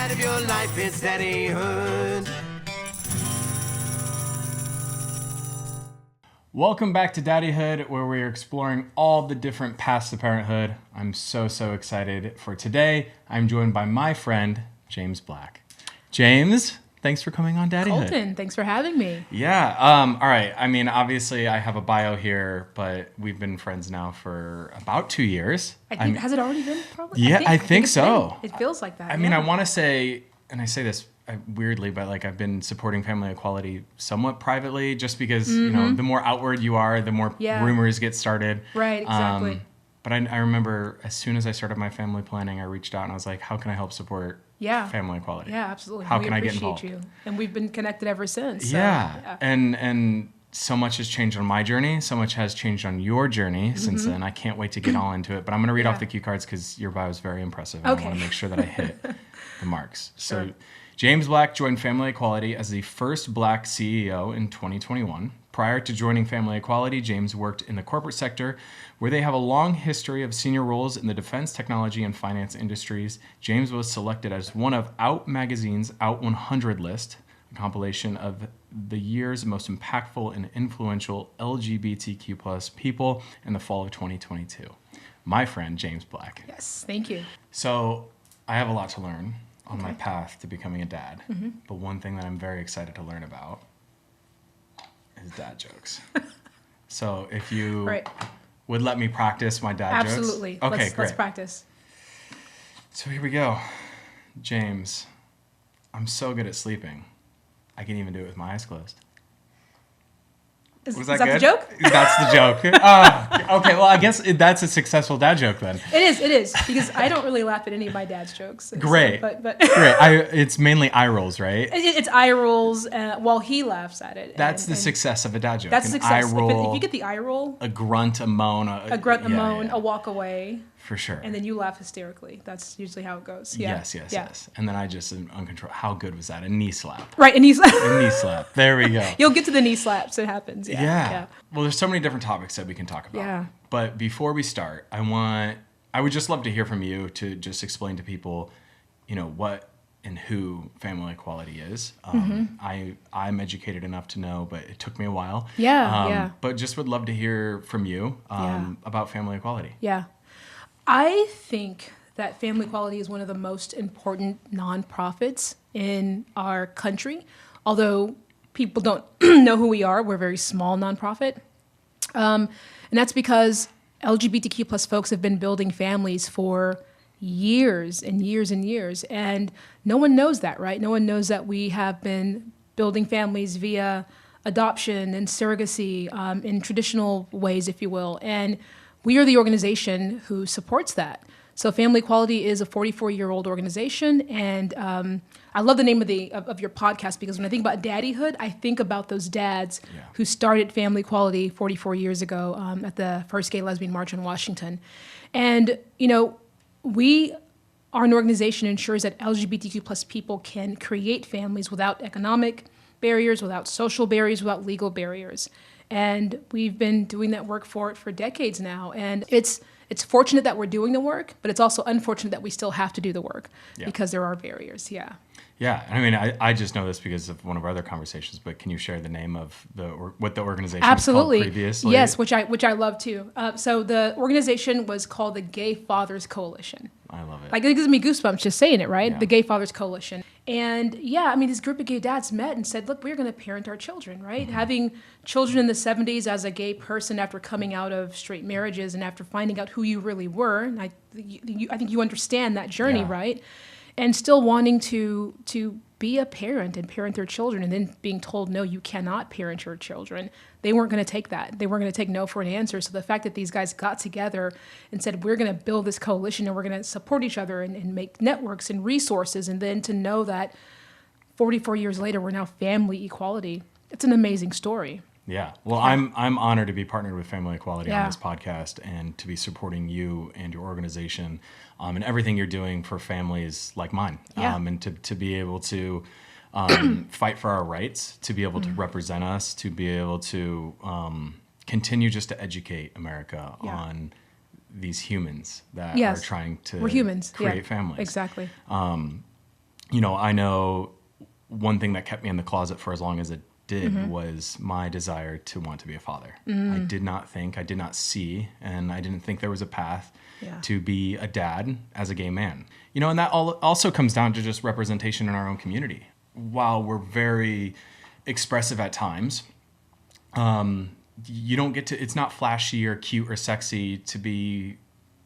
side of your life is daddyhood. Welcome back to Daddyhood, where we are exploring all the different paths to parenthood. I'm so excited for today. I'm joined by my friend, Jaymes Black. Jaymes, thanks for coming on Daddyhood. Colton, thanks for having me. Yeah, all right. I mean, obviously I have a bio here, but we've been friends now for about 2 years. Has it already been probably? Yeah, I think so. It feels like that. I mean, I want to say, and I say this weirdly, but like I've been supporting family equality somewhat privately, just because you know, the more outward you are, the more rumors get started. Right, exactly. But I remember as soon as I started my family planning, I reached out and I was like, how can I help support family equality? Yeah, absolutely. How can I get involved? You. And we've been connected ever since. So, yeah. And so much has changed on my journey. So much has changed on your journey since then. I can't wait to get all into it. But I'm going to read off the cue cards because your bio is very impressive. And I want to make sure that I hit the marks. Sure. So Jaymes Black joined Family Equality as the first Black CEO in 2021. Prior to joining Family Equality, Jaymes worked in the corporate sector, where they have a long history of senior roles in the defense, technology, and finance industries. Jaymes was selected as one of Out Magazine's Out 100 list, a compilation of the year's most impactful and influential LGBTQ plus people in the fall of 2022. My friend, Jaymes Black. Yes, thank you. So I have a lot to learn on my path to becoming a dad. But one thing that I'm very excited to learn about is dad jokes. So if you would let me practice my dad jokes. Absolutely. Okay, great. Let's practice. So here we go. Jaymes, I'm so good at sleeping. I can even do it with my eyes closed. Was that good? The joke? That's the joke. Okay, well, I guess that's a successful dad joke then. It is, because I don't really laugh at any of my dad's jokes. Great. So, but Great. It's mainly eye rolls, right? It's eye rolls while he laughs at it. That's the success of a dad joke. That's an success. Eye roll, if you get the eye roll, a grunt, a moan. a moan, a walk away. For sure. And then you laugh hysterically. That's usually how it goes. Yes. And then I just am uncontrollable. How good was that? A knee slap. Right, a knee slap. A knee slap. There we go. You'll get to the knee slaps. It happens. Yeah. Well, there's so many different topics that we can talk about. Yeah. But before we start, I would just love to hear from you to just explain to people, you know, what and who family equality is. I'm educated enough to know, but it took me a while. But just would love to hear from you about family equality. Yeah. I think that Family Equality is one of the most important nonprofits in our country. Although people don't know who we are, we're a very small nonprofit. And that's because LGBTQ plus folks have been building families for years and years and years. And no one knows that, right? No one knows that we have been building families via adoption and surrogacy in traditional ways, if you will. And we are the organization who supports that. So Family Equality is a 44-year-old organization, and I love the name of your podcast, because when I think about daddyhood, I think about those dads who started Family Equality 44 years ago at the first Gay Lesbian March in Washington. And, you know, we are an organization that ensures that LGBTQ plus people can create families without economic barriers, without social barriers, without legal barriers. And we've been doing that work for decades now. And it's fortunate that we're doing the work, but it's also unfortunate that we still have to do the work because there are barriers. Yeah. Yeah. I mean, I just know this because of one of our other conversations, but can you share the name of what the organization was called previously? Yes, which I love too. So the organization was called the Gay Fathers Coalition. I love it. Like, it gives me goosebumps just saying it, right? Yeah. The Gay Fathers Coalition. And I mean, this group of gay dads met and said, look, we're going to parent our children, right? Having children in the 70s as a gay person after coming out of straight marriages and after finding out who you really were, and I think you understand that journey, right? And still wanting to be a parent and parent their children, and then being told, no, you cannot parent your children. They weren't going to take that. They weren't going to take no for an answer. So the fact that these guys got together and said, we're going to build this coalition and we're going to support each other and make networks and resources, and then to know that 44 years later, we're now family equality. It's an amazing story. Yeah. Well, I'm honored to be partnered with Family Equality on this podcast and to be supporting you and your organization and everything you're doing for families like mine. And to be able to fight for our rights, to be able to represent us, to be able to continue just to educate America on these humans that are trying to We're humans. create families. Exactly. I know one thing that kept me in the closet for as long as it did was my desire to want to be a father. I did not see, and I didn't think there was a path to be a dad as a gay man. And that also comes down to just representation in our own community. While we're very expressive at times, you don't get to, it's not flashy or cute or sexy to be,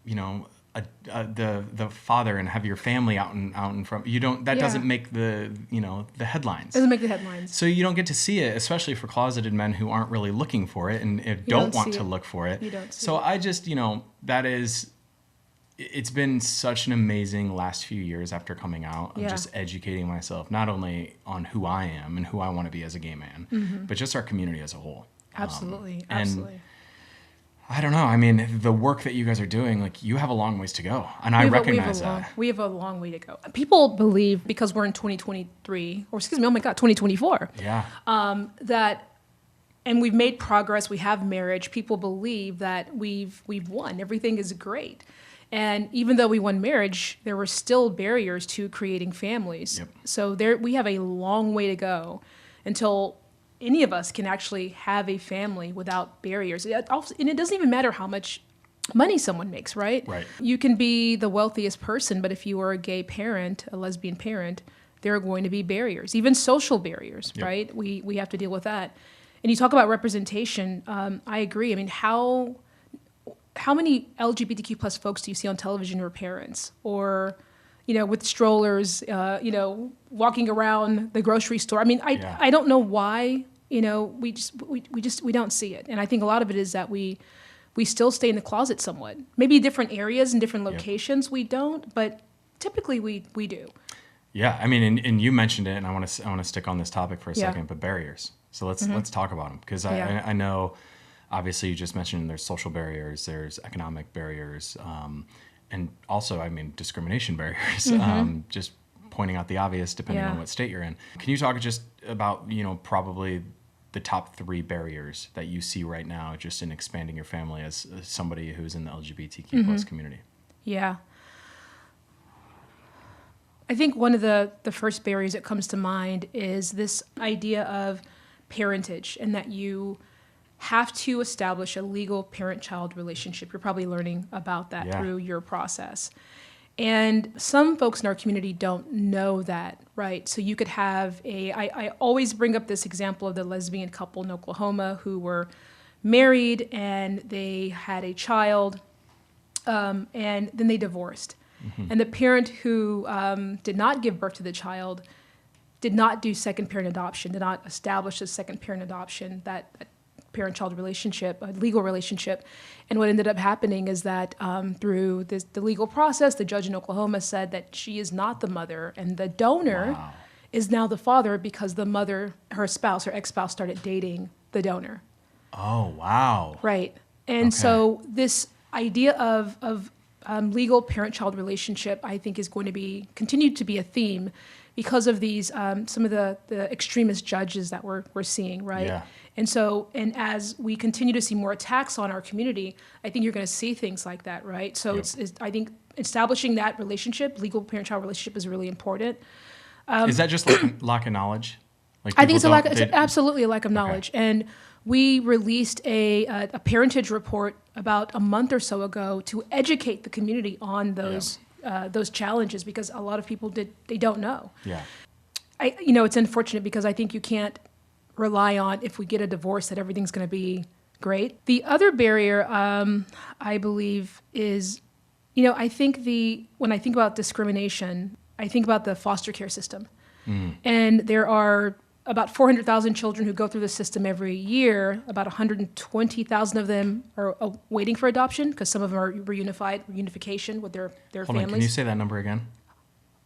the father and have your family out in front. That doesn't make the headlines. Doesn't make the headlines. So you don't get to see it, especially for closeted men who aren't really looking for it and don't want to look for it. You don't see so it. I just, it's been such an amazing last few years after coming out of just educating myself, not only on who I am and who I want to be as a gay man, but just our community as a whole. Absolutely. And I don't know. I mean, the work that you guys are doing, like, you have a long ways to go. And I recognize that. We have a long way to go. People believe, because we're in 2023, or excuse me, 2024. Yeah. And we've made progress, we have marriage, people believe that we've won, everything is great. And even though we won marriage, there were still barriers to creating families. Yep. So we have a long way to go until any of us can actually have a family without barriers. And it doesn't even matter how much money someone makes, right? Right. You can be the wealthiest person, but if you are a gay parent, a lesbian parent, there are going to be barriers, even social barriers, right? We have to deal with that. And you talk about representation. I agree. I mean, how many LGBTQ plus folks do you see on television who are parents, or with strollers, walking around the grocery store? I mean, I don't know why, we don't see it. And I think a lot of it is that we still stay in the closet somewhat. Maybe different areas and different locations we don't, but typically we do. Yeah, I mean, and you mentioned it, and I want to stick on this topic for a second, but barriers. So let's talk about them, because I know, obviously, you just mentioned there's social barriers, there's economic barriers, and also, I mean, discrimination barriers. Just pointing out the obvious, depending on what state you're in. Can you talk just about probably the top 3 barriers that you see right now, just in expanding your family as somebody who's in the LGBTQ plus community? Yeah. I think one of the first barriers that comes to mind is this idea of parentage, and that you have to establish a legal parent-child relationship. You're probably learning about that through your process. And some folks in our community don't know that, right? So you could have I always bring up this example of the lesbian couple in Oklahoma who were married and they had a child, and then they divorced. And the parent who did not give birth to the child did not do second parent adoption, did not establish a second parent adoption, that parent-child relationship, a legal relationship. And what ended up happening is that through the legal process, the judge in Oklahoma said that she is not the mother, and the donor is now the father, because the mother, her ex-spouse, started dating the donor. Oh, wow. Right. And so this idea of legal parent-child relationship, I think, is going to continue to be a theme because of these some of the extremist judges that we're seeing, right? Yeah. And as we continue to see more attacks on our community, I think you're going to see things like that, right? So I think establishing that relationship, legal parent-child relationship, is really important. Is that just lack of knowledge? I think it's absolutely a lack of knowledge. And we released a parentage report about a month or so ago to educate the community on those challenges, because a lot of people they don't know. Yeah. It's unfortunate, because I think you can't rely on, if we get a divorce, that everything's going to be great. The other barrier, I believe, is, I think when I think about discrimination, I think about the foster care system. And there are about 400,000 children who go through the system every year. About 120,000 of them are waiting for adoption, because some of them are reunification with their Hold families. on, can you say that number again?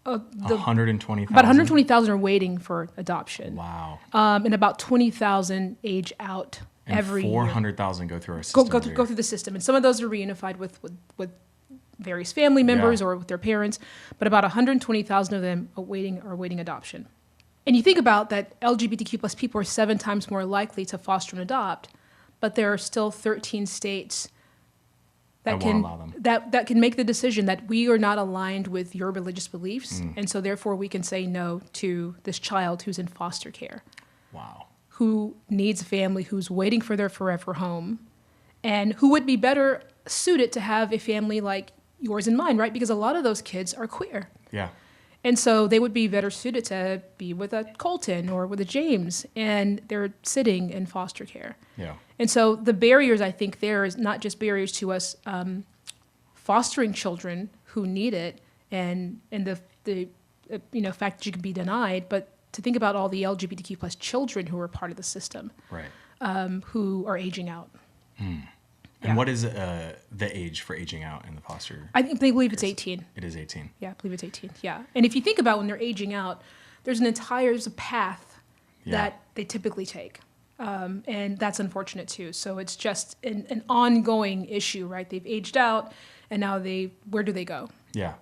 120,000? About 120,000 are waiting for adoption. Wow. And about 20,000 age out and every 400,000 go through our system. Go through the system. And some of those are reunified with various family members or with their parents. But about 120,000 of them are waiting adoption. And you think about that, LGBTQ plus people are 7 times more likely to foster and adopt, but there are still 13 states that won't can allow them. that can make the decision that we are not aligned with your religious beliefs, and so therefore we can say no to this child who's in foster care, Wow. who needs a family, who's waiting for their forever home, and who would be better suited to have a family like yours and mine, right? Because a lot of those kids are queer. Yeah. And so they would be better suited to be with a Colton or with a Jaymes, and they're sitting in foster care. Yeah. And so the barriers, I think, there is not just barriers to us fostering children who need it, and the fact that you can be denied, but to think about all the LGBTQ plus children who are part of the system, Right. who are aging out. And what is the age for aging out in the foster? They believe it's 18. It is 18. Yeah, I believe it's 18. Yeah. And if you think about when they're aging out, there's a path that they typically take. And that's unfortunate too. So it's just an ongoing issue, right? They've aged out, and now where do they go? Yeah.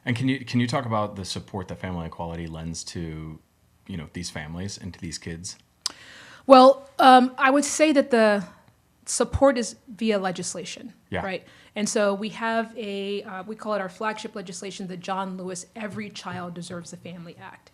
And can you talk about the support that family equality lends to, these families and to these kids? Well, I would say that the support is via legislation, right? And so we have we call it our flagship legislation, the John Lewis Every Child Deserves a Family Act.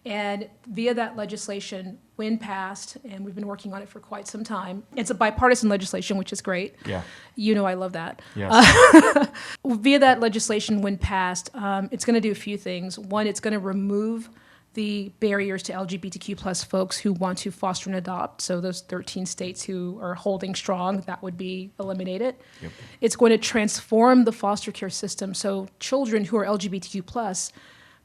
And via that legislation, when passed, and we've been working on it for quite some time, it's a bipartisan legislation, which is great. Yeah. I love that. Yes. Via that legislation, when passed, it's going to do a few things. One, it's going to remove the barriers to LGBTQ plus folks who want to foster and adopt. So those 13 states who are holding strong, that would be eliminated. Yep. It's going to transform the foster care system. So children who are LGBTQ plus,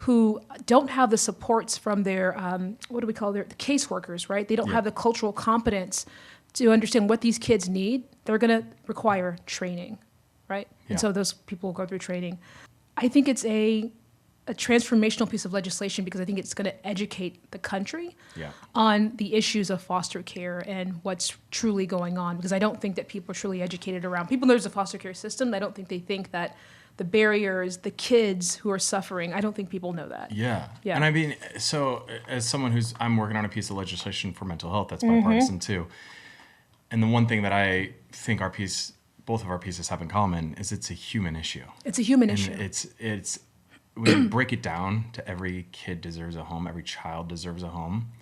who don't have the supports from their, the caseworkers, right? They don't have the cultural competence to understand what these kids need. They're going to require training, right? Yeah. And so those people will go through training. I think it's a transformational piece of legislation because I think it's going to educate the country on the issues of foster care and what's truly going on. Because I don't think that people are truly educated around. People know there's a foster care system. I don't think they think that the barriers, the kids who are suffering, I don't think people know that. Yeah. And I mean, so as someone I'm working on a piece of legislation for mental health that's bipartisan too. And the one thing that I think both of our pieces have in common is it's a human issue. It's a human issue. It's when you break it down to every kid deserves a home, every child deserves a home,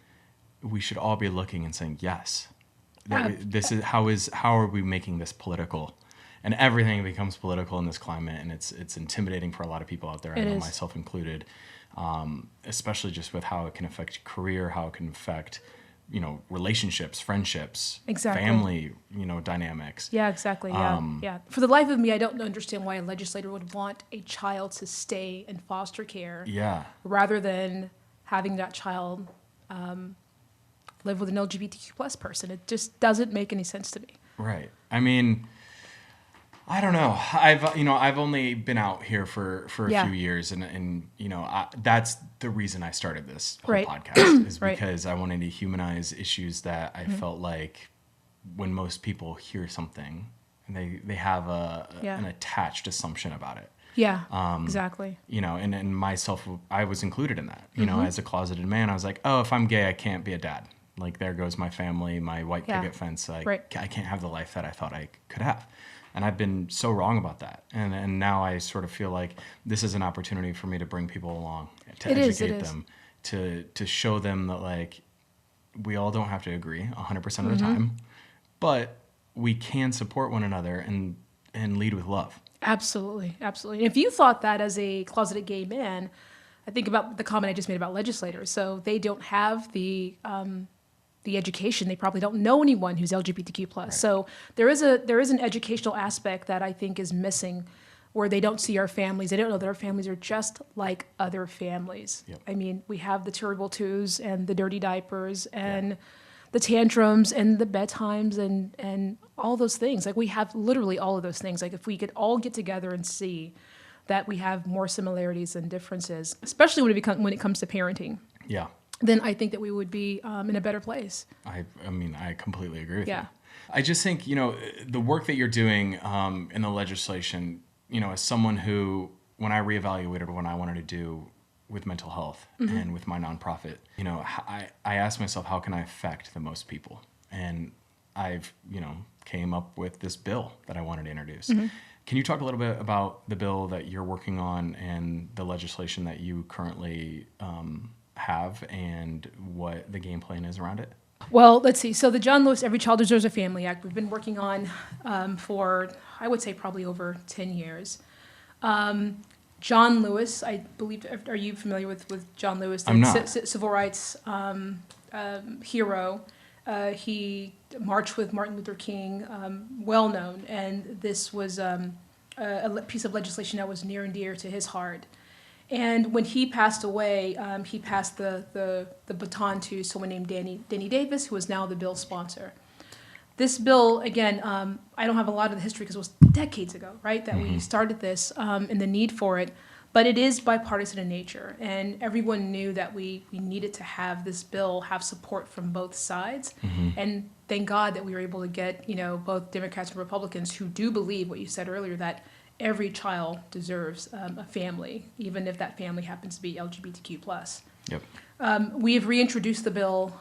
we should all be looking and saying, yes, how are we making this political? And everything becomes political in this climate, and it's intimidating for a lot of people out there, I know myself included, especially just with how it can affect career, how it can affect relationships, friendships, family, dynamics. Yeah, exactly. Yeah. For the life of me, I don't understand why a legislator would want a child to stay in foster care. Yeah. Rather than having that child live with an LGBTQ plus person. It just doesn't make any sense to me. Right. I mean, I don't know. I've only been out here for a few years, and that's the reason I started this whole podcast is because I wanted to humanize issues that I felt like when most people hear something, they have an attached assumption about it. Yeah, exactly. And myself, I was included in that. As a closeted man, I was like, oh, if I'm gay, I can't be a dad. Like, there goes my family, my white picket fence. I can't have the life that I thought I could have. And I've been so wrong about that. And now I sort of feel like this is an opportunity for me to bring people along, to educate them, to show them that, like, we all don't have to agree 100% of the time, but we can support one another and lead with love. Absolutely. Absolutely. And if you thought that as a closeted gay man, I think about the comment I just made about legislators. So they don't have the education. They probably don't know anyone who's LGBTQ plus. Right. So there is an educational aspect that I think is missing, where they don't see our families. They don't know that our families are just like other families. Yep. I mean, we have the terrible twos and the dirty diapers and the tantrums and the bedtimes and all those things. Like, we have literally all of those things. Like, if we could all get together and see that we have more similarities than differences, especially when it comes to parenting. Yeah. Then I think that we would be in a better place. I completely agree with you. I just think, the work that you're doing in the legislation, as someone who, when I reevaluated what I wanted to do with mental health and with my nonprofit, I asked myself, how can I affect the most people? And I've, came up with this bill that I wanted to introduce. Can you talk a little bit about the bill that you're working on and the legislation that you currently have and what the game plan is around it? Well, let's see. So the John Lewis Every Child Deserves a Family Act, we've been working on for, I would say, probably over 10 years. John Lewis, I believe, are you familiar with John Lewis? I'm not. Civil rights hero. He marched with Martin Luther King, well known, and this was a piece of legislation that was near and dear to his heart. And when he passed away, he passed the baton to someone named Danny Davis, who is now the bill's sponsor. This bill, again, I don't have a lot of the history because it was decades ago, right, that we started this and the need for it. But it is bipartisan in nature, and everyone knew that we needed to have this bill have support from both sides. And thank God that we were able to get, both Democrats and Republicans who do believe what you said earlier, that every child deserves a family, even if that family happens to be LGBTQ+. Yep. We have reintroduced the bill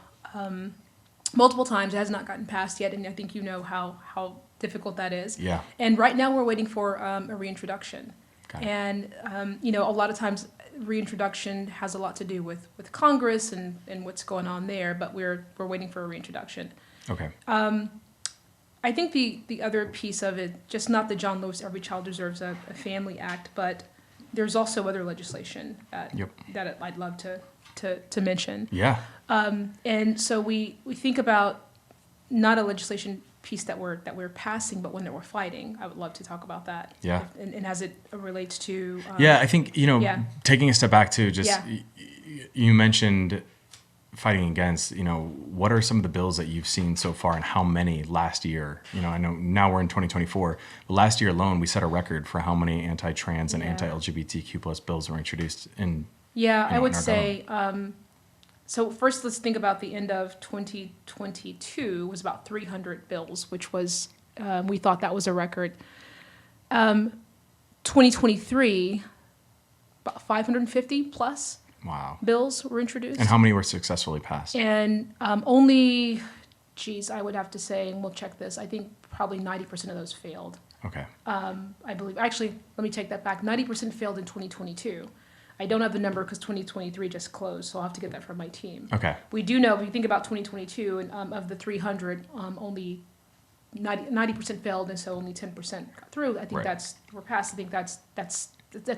multiple times. It has not gotten passed yet, and I think you know how difficult that is. Yeah. And right now we're waiting for a reintroduction. And, a lot of times reintroduction has a lot to do with Congress and what's going on there, but we're waiting for a reintroduction. Okay. I think the other piece of it, just not the John Lewis Every Child Deserves a Family Act, but there's also other legislation that I'd love to mention. Yeah. And so we think about not a legislation piece that we're passing, but one that we're fighting. I would love to talk about that. Yeah. And as it relates to I think taking a step back to just you mentioned fighting against, what are some of the bills that you've seen so far and how many last year? I know now we're in 2024, but last year alone we set a record for how many anti-trans and anti-LGBTQ plus bills were introduced in. I would say. So first, let's think about the end of 2022 was about 300 bills, which was, we thought that was a record. 2023, about 550 plus bills were introduced. And how many were successfully passed? And only, I would have to say, and we'll check this, I think probably 90% of those failed. Okay. I believe, actually, let me take that back. 90% failed in 2022. I don't have the number because 2023 just closed, so I'll have to get that from my team. Okay. We do know, if you think about 2022, and of the 300, only 90% failed, and so only 10% got through. I think we're past. I think that's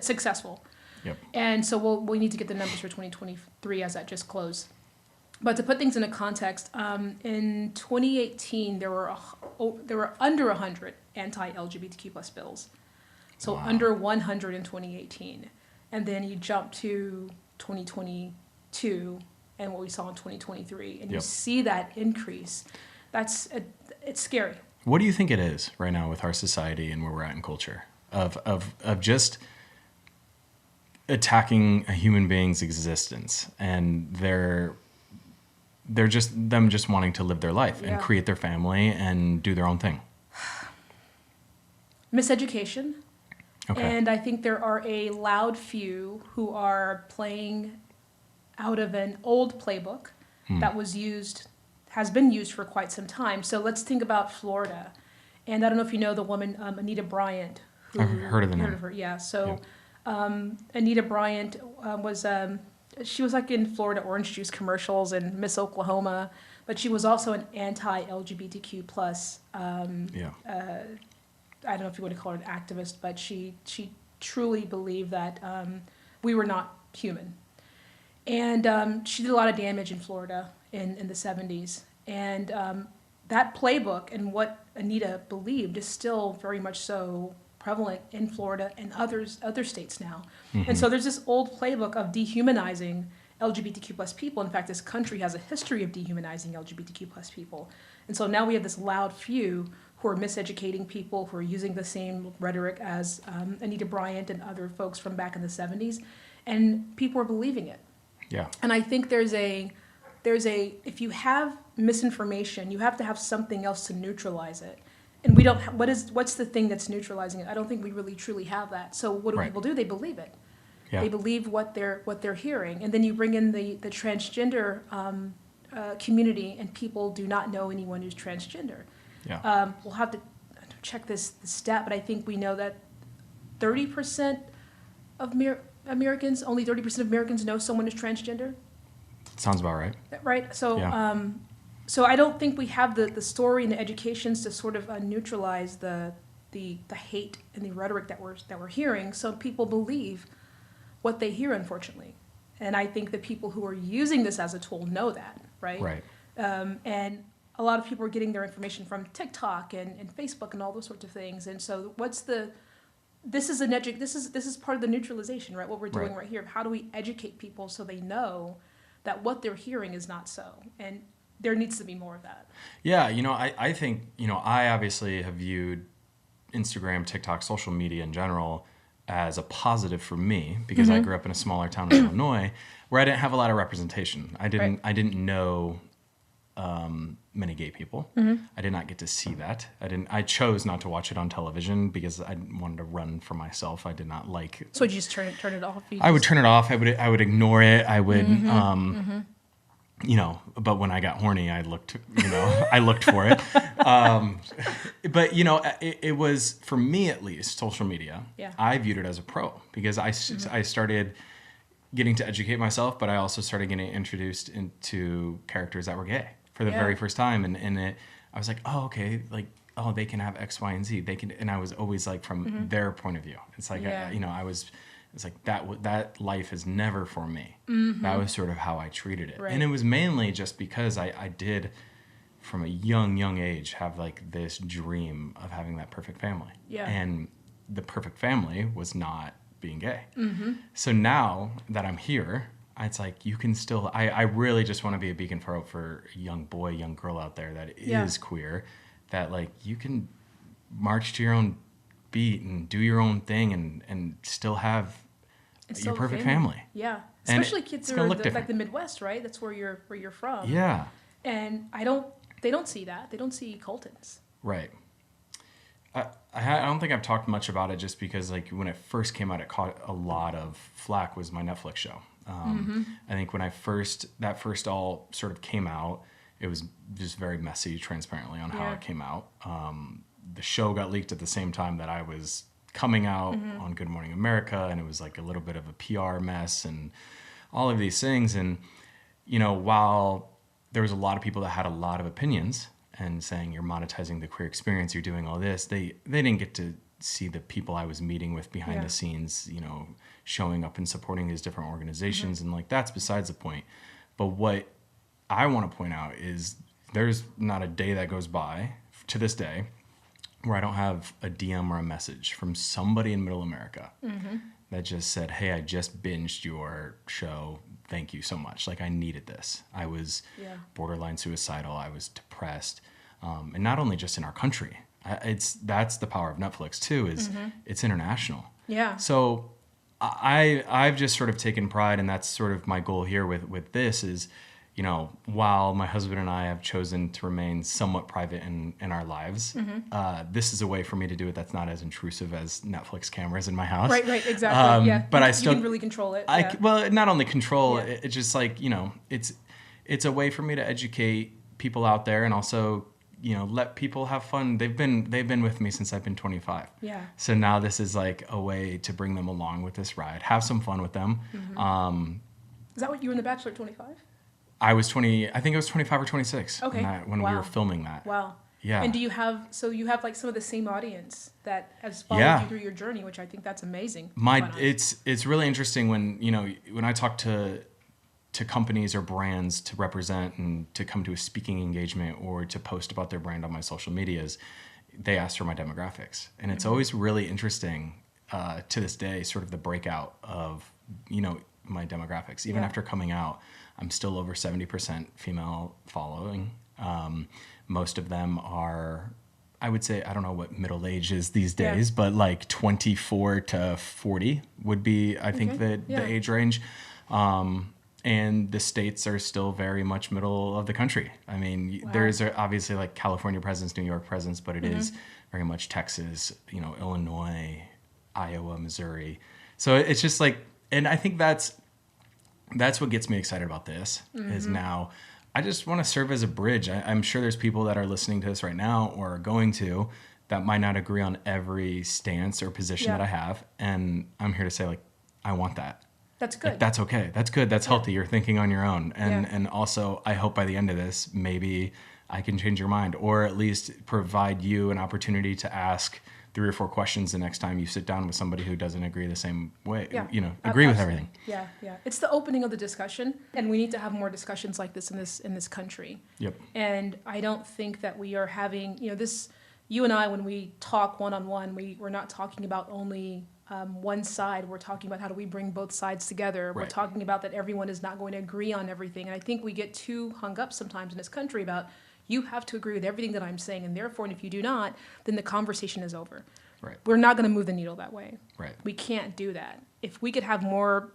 successful. Yep. And so we need to get the numbers for 2023 as that just closed. But to put things into context, in 2018 there were under 100 anti-LGBTQ plus bills, so under 100 in 2018. And then you jump to 2022 and what we saw in 2023, and you see that increase. It's scary. What do you think it is right now with our society and where we're at in culture of just attacking a human being's existence, and they're just wanting to live their life and create their family and do their own thing? Miseducation. Okay. And I think there are a loud few who are playing out of an old playbook that has been used for quite some time. So let's think about Florida. And I don't know if you know the woman, Anita Bryant. I've heard of the name. Heard of her, yeah. So Anita Bryant she was like in Florida orange juice commercials and Miss Oklahoma, but she was also an anti-LGBTQ plus I don't know if you want to call her an activist, but she truly believed that we were not human. And she did a lot of damage in Florida in the 70s. And that playbook and what Anita believed is still very much so prevalent in Florida and other states now. Mm-hmm. And so there's this old playbook of dehumanizing LGBTQ plus people. In fact, this country has a history of dehumanizing LGBTQ plus people. And so now we have this loud few who are miseducating people, who are using the same rhetoric as Anita Bryant and other folks from back in the 70s, and people are believing it. Yeah. And I think there's a if you have misinformation, you have to have something else to neutralize it. And we don't what's the thing that's neutralizing it? I don't think we really truly have that. So what do people do? They believe it. Yeah. They believe what they're hearing. And then you bring in the transgender community, and people do not know anyone who's transgender. Yeah. We'll have to check this stat, but I think we know that 30% of Americans, only 30% of Americans know someone is transgender. Sounds about right. Right. So, Yeah. so I don't think we have the story and the educations to sort of neutralize the hate and the rhetoric that we're hearing. So people believe what they hear, unfortunately. And I think the people who are using this as a tool know that, right? Right. And a lot of people are getting their information from TikTok and Facebook and all those sorts of things. And so this is part of the neutralization, right? What we're doing right here. How do we educate people so they know that what they're hearing is not so? And there needs to be more of that. Yeah, I think, I obviously have viewed Instagram, TikTok, social media in general as a positive for me because I grew up in a smaller town in Illinois where I didn't have a lot of representation. I didn't know many gay people. I did not get to see that. I chose not to watch it on television because I wanted to run for myself. I did not like. So you just turn it off? I would turn it off. I would ignore it. I would but when I got horny, I looked for it. But it was, for me at least, social media. Yeah. I viewed it as a pro because I started getting to educate myself, but I also started getting introduced into characters that were gay for the very first time. And I was like, oh, okay, like, oh, they can have X, Y, and Z. They can, and I was always like from their point of view. It's like, it's like that life is never for me. That was sort of how I treated it. Right. And it was mainly just because I did, from a young age, have like this dream of having that perfect family. Yeah. And the perfect family was not being gay. So now that I'm here, it's like you can still, I really just want to be a beacon for hope for a young boy, young girl out there that is queer, that like you can march to your own beat and do your own thing and still have your perfect family. Yeah. Especially kids who are like the Midwest, right? That's where you're from. Yeah. And they don't see that. They don't see Coltons. Right. I don't think I've talked much about it just because like when it first came out, it caught a lot of flack, was my Netflix show. I think when that first all sort of came out, it was just very messy, transparently on how it came out. The show got leaked at the same time that I was coming out on Good Morning America, and it was like a little bit of a PR mess and all of these things. And, while there was a lot of people that had a lot of opinions and saying you're monetizing the queer experience, you're doing all this, they didn't get to see the people I was meeting with behind the scenes, showing up and supporting these different organizations. And like, that's besides the point. But what I want to point out is there's not a day that goes by to this day where I don't have a DM or a message from somebody in Middle America that just said, hey, I just binged your show. Thank you so much. Like, I needed this. I was borderline suicidal. I was depressed. And not only just in our country. That's the power of Netflix too, is it's international. Yeah. So I've just sort of taken pride, and that's sort of my goal here with this is, while my husband and I have chosen to remain somewhat private in our lives, this is a way for me to do it that's not as intrusive as Netflix cameras in my house. Right, exactly. But I still, you can really control it. Well, not only control it, it's just like, it's a way for me to educate people out there, and also, let people have fun. They've been with me since I've been 25. Yeah. So now this is like a way to bring them along with this ride, have some fun with them. Is that what you were in The Bachelor at 25? I was 20, I think it was 25 or 26 when we were filming that. Wow. Yeah. And you have like some of the same audience that has followed you through your journey, which I think that's amazing. It's really interesting when I talk to companies or brands to represent and to come to a speaking engagement or to post about their brand on my social medias, they ask for my demographics. And it's always really interesting to this day, sort of the breakout of, my demographics. Even after coming out, I'm still over 70% female following. Most of them are, I would say, I don't know what middle age is these days, but like 24 to 40 would be, I think, the age range. And the states are still very much middle of the country. I mean, there's obviously like California presence, New York presence, but it is very much Texas, Illinois, Iowa, Missouri. So it's just like, and I think that's what gets me excited about this is now I just want to serve as a bridge. I'm sure there's people that are listening to this right now or are going to that might not agree on every stance or position that I have. And I'm here to say, like, I want that. That's good. Like, that's okay. That's good. That's healthy. You're thinking on your own. And also, I hope by the end of this, maybe I can change your mind, or at least provide you an opportunity to ask 3 or 4 questions the next time you sit down with somebody who doesn't agree the same way, agree with everything. Yeah. It's the opening of the discussion, and we need to have more discussions like this in this country. Yep. And I don't think that we are having, you and I, when we talk one-on-one, we're not talking about only one side. We're talking about how do we bring both sides together. We're talking about that everyone is not going to agree on everything. And I think we get too hung up sometimes in this country about you have to agree with everything that I'm saying, and therefore, and if you do not, then the conversation is over. Right. We're not going to move the needle that way. Right. We can't do that. If we could have more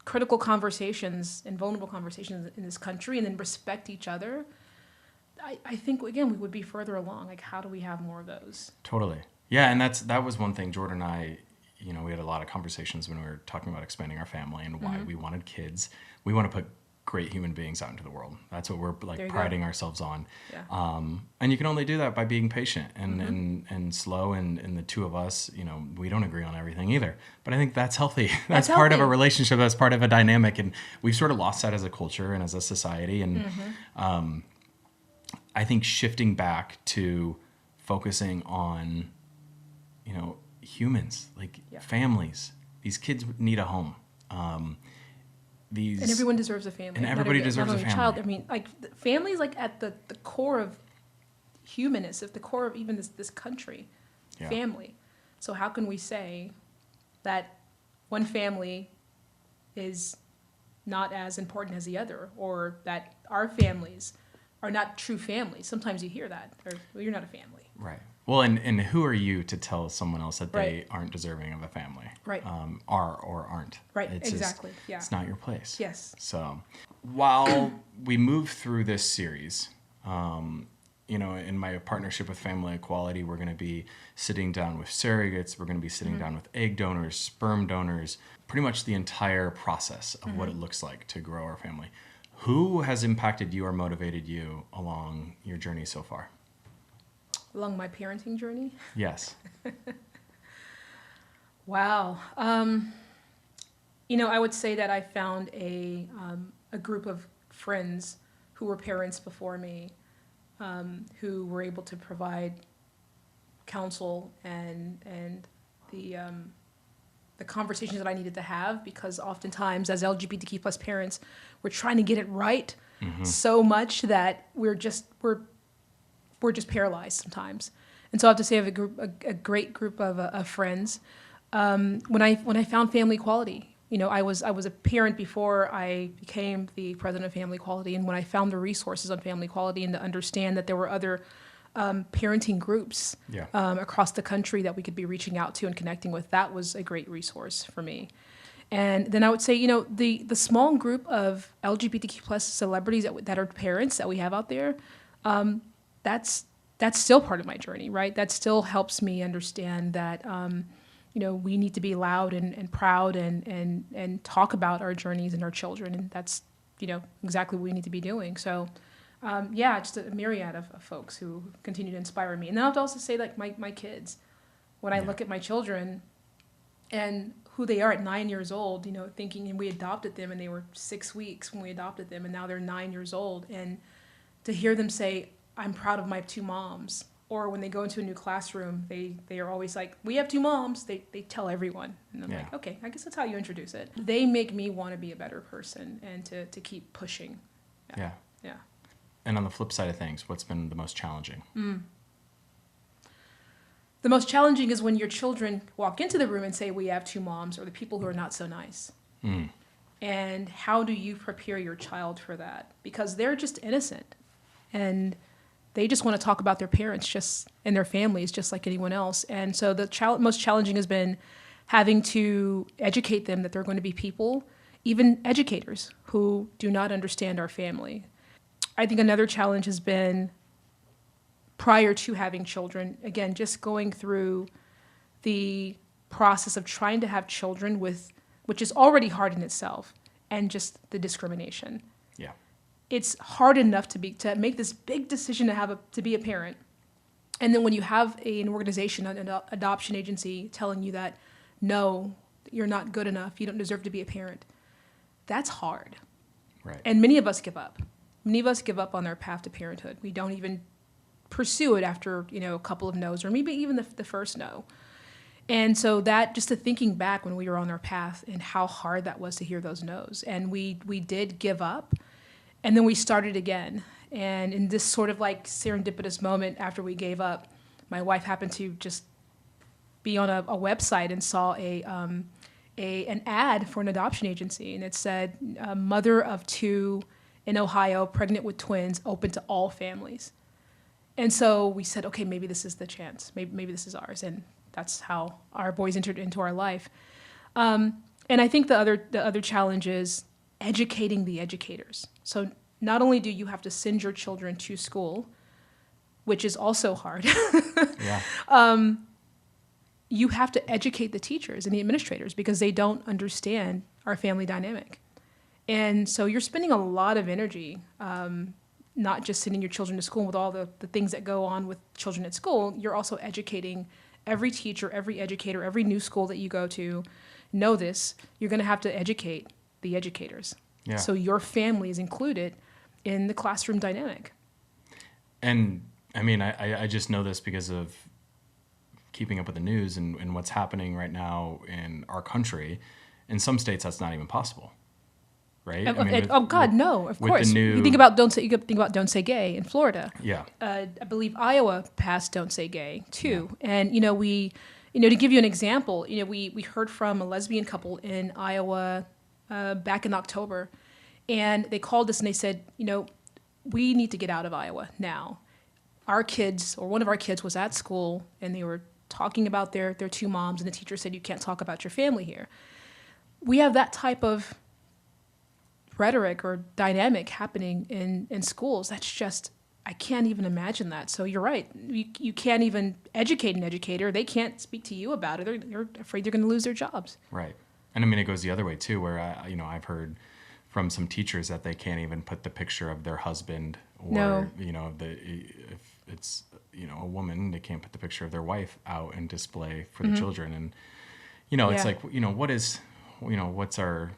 critical conversations and vulnerable conversations in this country and then respect each other, I think, again, we would be further along. Like, how do we have more of those? Totally. Yeah, and that was one thing Jordan and I, we had a lot of conversations when we were talking about expanding our family and why we wanted kids. We want to put great human beings out into the world. That's what we're priding ourselves on. Yeah. And you can only do that by being patient and slow. And the two of us, we don't agree on everything either. But I think that's healthy. That's part of a relationship. That's part of a dynamic. And we've sort of lost that as a culture and as a society. And I think shifting back to focusing on, humans, like families. These kids need a home. And everyone deserves a family. And everybody deserves a family. Child. I mean, family is at the core of humanness, at the core of even this country. Yeah. Family. So how can we say that one family is not as important as the other, or that our families are not true families? Sometimes you hear that, or well, you're not a family. Right. Well, and who are you to tell someone else that they aren't deserving of a family? Right. Are or aren't. Right, exactly. Yeah. It's not your place. Yes. So while we move through this series, in my partnership with Family Equality, we're going to be sitting down with surrogates. We're going to be sitting down with egg donors, sperm donors, pretty much the entire process of what it looks like to grow our family. Who has impacted you or motivated you along your journey so far? Along my parenting journey? Yes. Wow. I would say that I found a group of friends who were parents before me, who were able to provide counsel and the conversations that I needed to have, because oftentimes as LGBTQ plus parents, we're trying to get it right so much that we're just paralyzed sometimes. And so I have to say I have a great group of friends. When I found Family Equality, I was a parent before I became the president of Family Equality, and when I found the resources on Family Equality and to understand that there were other parenting groups across the country that we could be reaching out to and connecting with, that was a great resource for me. And then I would say, the small group of LGBTQ plus celebrities that are parents that we have out there, that's still part of my journey, right? That still helps me understand that, we need to be loud and proud and talk about our journeys and our children. And that's, exactly what we need to be doing. So, just a myriad of folks who continue to inspire me. And then I would also say, my kids, when I look at my children and who they are at 9 years old, thinking, and we adopted them and they were 6 weeks when we adopted them, and now they're 9 years old. And to hear them say, I'm proud of my 2 moms. Or when they go into a new classroom, they are always like, we have 2 moms. They tell everyone. And I'm like, okay, I guess that's how you introduce it. They make me want to be a better person and to keep pushing. Yeah. And on the flip side of things, what's been the most challenging? The most challenging is when your children walk into the room and say, we have 2 moms, or the people who are not so nice. And how do you prepare your child for that? Because they're just innocent. And they just want to talk about their parents and their families just like anyone else. And so the most challenging has been having to educate them that they're going to be people, even educators, who do not understand our family. I think another challenge has been, prior to having children, again, just going through the process of trying to have children which is already hard in itself, and just the discrimination. Yeah. It's hard enough to make this big decision to be a parent, And then when you have an organization, an adoption agency telling you that, no, you're not good enough, you don't deserve to be a parent, that's hard. Right. And many of us give up. Many of us give up on their path to parenthood. We don't even pursue it after, a couple of no's, or maybe even the first no. And so that, just to thinking back when we were on our path and how hard that was to hear those no's. And we did give up, and then we started again. And in this sort of like serendipitous moment after we gave up, my wife happened to just be on a website and saw an ad for an adoption agency. And it said, mother of 2 in Ohio, pregnant with twins, open to all families. And so we said, okay, maybe this is the chance. Maybe this is ours. And that's how our boys entered into our life. And I think the other challenge is educating the educators. So not only do you have to send your children to school, which is also hard, Yeah. you have to educate the teachers and the administrators because they don't understand our family dynamic. And so you're spending a lot of energy, not just sending your children to school with all the things that go on with children at school. You're also educating every teacher, every educator, every new school that you go to. Know this, you're going to have to educate the educators. Yeah. So your family is included in the classroom dynamic. And I mean, I just know this because of keeping up with the news and what's happening right now in our country. In some states, that's not even possible, right? No, of course. You think about Don't Say Gay in Florida. Yeah. I believe Iowa passed Don't Say Gay too. Yeah. And to give you an example, we heard from a lesbian couple in Iowa back in October, and they called us and they said, we need to get out of Iowa now. Our kids, or one of our kids, was at school and they were talking about their 2 moms, and the teacher said, you can't talk about your family here. We have that type of rhetoric or dynamic happening in schools. That's just, I can't even imagine that. So you're right. You can't even educate an educator. They can't speak to you about it. They're afraid they're going to lose their jobs. Right. And I mean, it goes the other way too, where I've heard from some teachers that they can't even put the picture of their husband, or if it's a woman, they can't put the picture of their wife out and display for the children. And it's like, what's our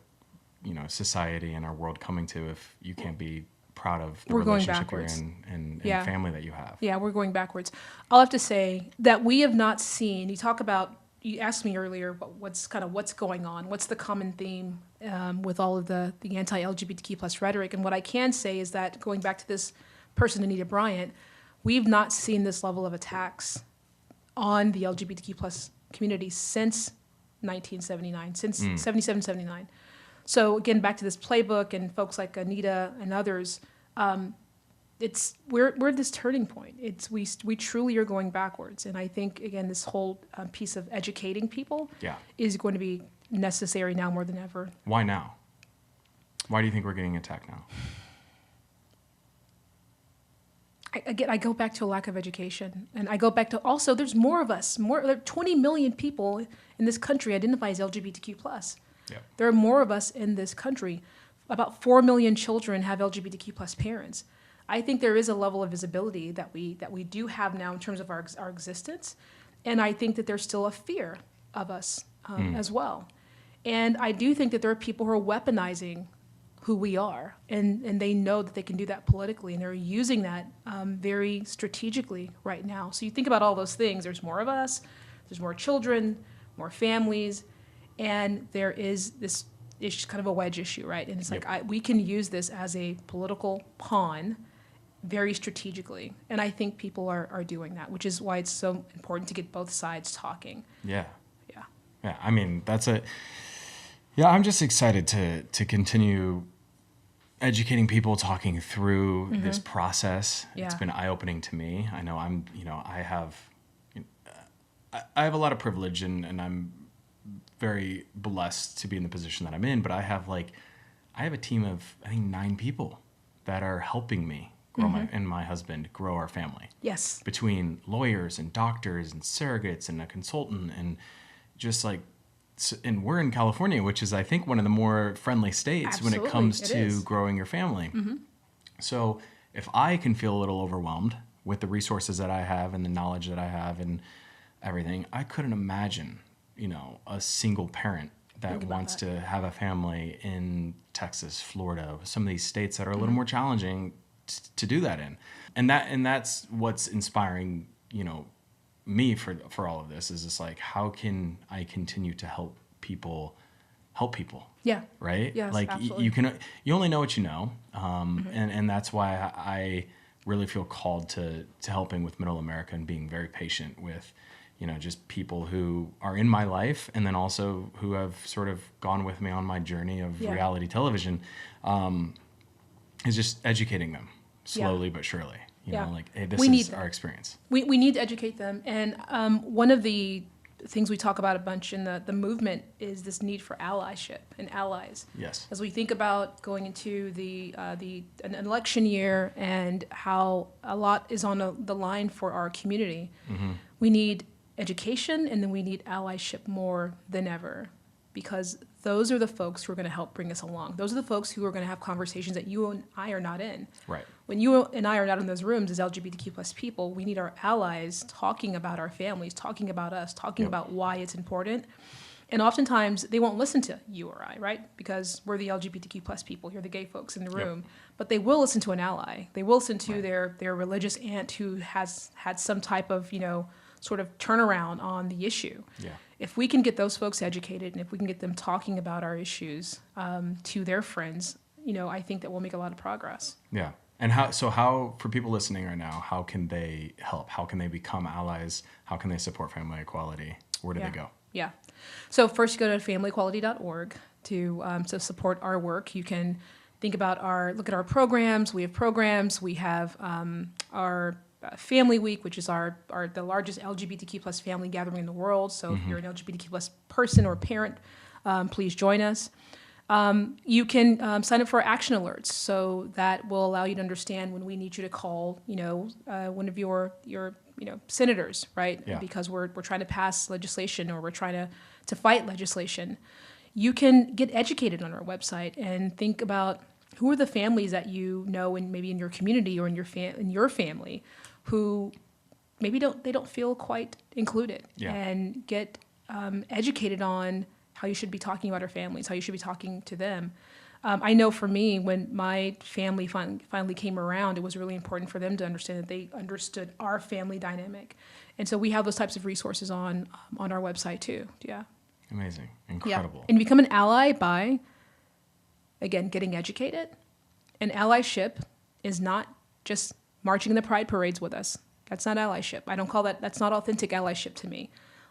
society and our world coming to if you can't be proud of the relationship you're in and family that you have. Yeah, we're going backwards. I'll have to say that we have not seen, you asked me earlier what's going on, what's the common theme with all of the anti-LGBTQ plus rhetoric. And what I can say is that, going back to this person, Anita Bryant, we've not seen this level of attacks on the LGBTQ plus community since 1979, since 77, 79. So again, back to this playbook and folks like Anita and others, we're at this turning point. We truly are going backwards. And I think, again, this whole piece of educating people is going to be necessary now more than ever. Why now? Why do you think we're getting attacked now? I go back to a lack of education. And I go back to also, there's more of us. There are 20 million people in this country identify as LGBTQ+. Yep. There are more of us in this country. About 4 million children have LGBTQ+ parents. I think there is a level of visibility that we do have now in terms of our existence. And I think that there's still a fear of us as well. And I do think that there are people who are weaponizing who we are, and they know that they can do that politically, and they're using that very strategically right now. So you think about all those things. There's more of us, there's more children, more families, and there is this issue, kind of a wedge issue, right? And it's like, we can use this as a political pawn very strategically. And I think people are doing that, which is why it's so important to get both sides talking. Yeah. I mean, I'm just excited to continue educating people, talking through this process. Yeah. It's been eye-opening to me. I know I have a lot of privilege and I'm very blessed to be in the position that I'm in, but I have a team of, I think, 9 people that are helping me grow my husband grow our family. Yes. Between lawyers and doctors and surrogates and a consultant and just and we're in California, which is, I think, one of the more friendly states when it comes to growing your family. So if I can feel a little overwhelmed with the resources that I have and the knowledge that I have and everything, I couldn't imagine, a single parent that wants to have a family in Texas, Florida, some of these states that are a little more challenging to do that in. And that's what's inspiring, me for all of this is just like, how can I continue to help people? Yeah. Right? Yes, like absolutely. you only know what you know. And that's why I really feel called to helping with Middle America and being very patient with, just people who are in my life and then also who have sort of gone with me on my journey of reality television, is just educating them slowly but surely. Like, hey, this is our experience. We need to educate them. And one of the things we talk about a bunch in the movement is this need for allyship and allies. Yes. As we think about going into an election year and how a lot is on the line for our community, we need education, and then we need allyship more than ever, because those are the folks who are going to help bring us along. Those are the folks who are going to have conversations that you and I are not in. Right. When you and I are not in those rooms as LGBTQ plus people, we need our allies talking about our families, talking about us, talking about why it's important. And oftentimes they won't listen to you or I, right? Because we're the LGBTQ plus people, you're the gay folks in the room. But they will listen to an ally. They will listen to their religious aunt who has had some type of, sort of turnaround on the issue. Yeah. If we can get those folks educated and if we can get them talking about our issues to their friends, I think that we'll make a lot of progress. Yeah. And how for people listening right now, how can they help? How can they become allies? How can they support family equality? Where do they go? Yeah. So first you go to familyequality.org to support our work. You can look at our programs. We have programs. We have our Family Week, which is the largest LGBTQ plus family gathering in the world. So if you're an LGBTQ plus person or parent, please join us. You can sign up for action alerts, so that will allow you to understand when we need you to call, one of your senators, right? Yeah. Because we're trying to pass legislation or we're trying to fight legislation. You can get educated on our website and think about who are the families that and maybe in your community or in your family who maybe don't feel quite included, and get educated on how you should be talking about our families, how you should be talking to them. I know for me, when my family finally came around, it was really important for them to understand that they understood our family dynamic. And so we have those types of resources on our website too. Yeah. Amazing. Incredible. Yeah. And become an ally by, again, getting educated. And allyship is not just marching in the pride parades with us. That's not allyship. I don't call that's not authentic allyship to me.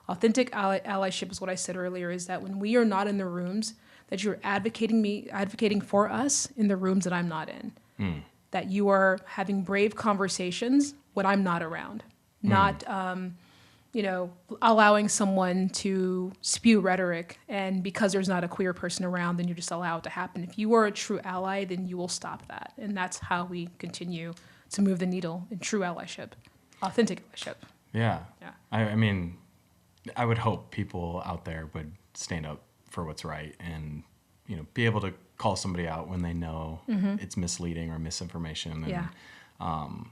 Authentic allyship is what I said earlier, is that when we are not in the rooms, that you're advocating for us in the rooms that I'm not in. That you are having brave conversations when I'm not around. Not, allowing someone to spew rhetoric, and because there's not a queer person around, then you just allow it to happen. If you are a true ally, then you will stop that. And that's how we continue to move the needle in true allyship, authentic allyship. Yeah. I mean, I would hope people out there would stand up for what's right and, be able to call somebody out when they know it's misleading or misinformation, and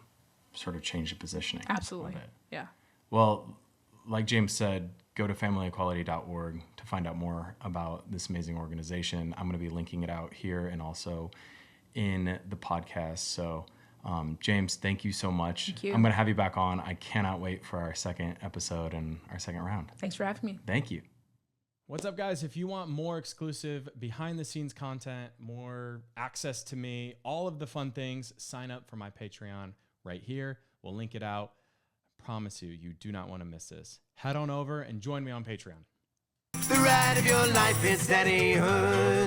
sort of change the positioning. Absolutely. Of it. Yeah. Well, like Jaymes said, go to familyequality.org to find out more about this amazing organization. I'm going to be linking it out here and also in the podcast. So, Jaymes, thank you so much. Thank you. I'm going to have you back on. I cannot wait for our second episode and our second round. Thanks for having me. Thank you. What's up, guys? If you want more exclusive behind-the-scenes content, more access to me, all of the fun things, sign up for my Patreon right here. We'll link it out. I promise you do not want to miss this. Head on over and join me on Patreon. The ride of your life is daddyhood.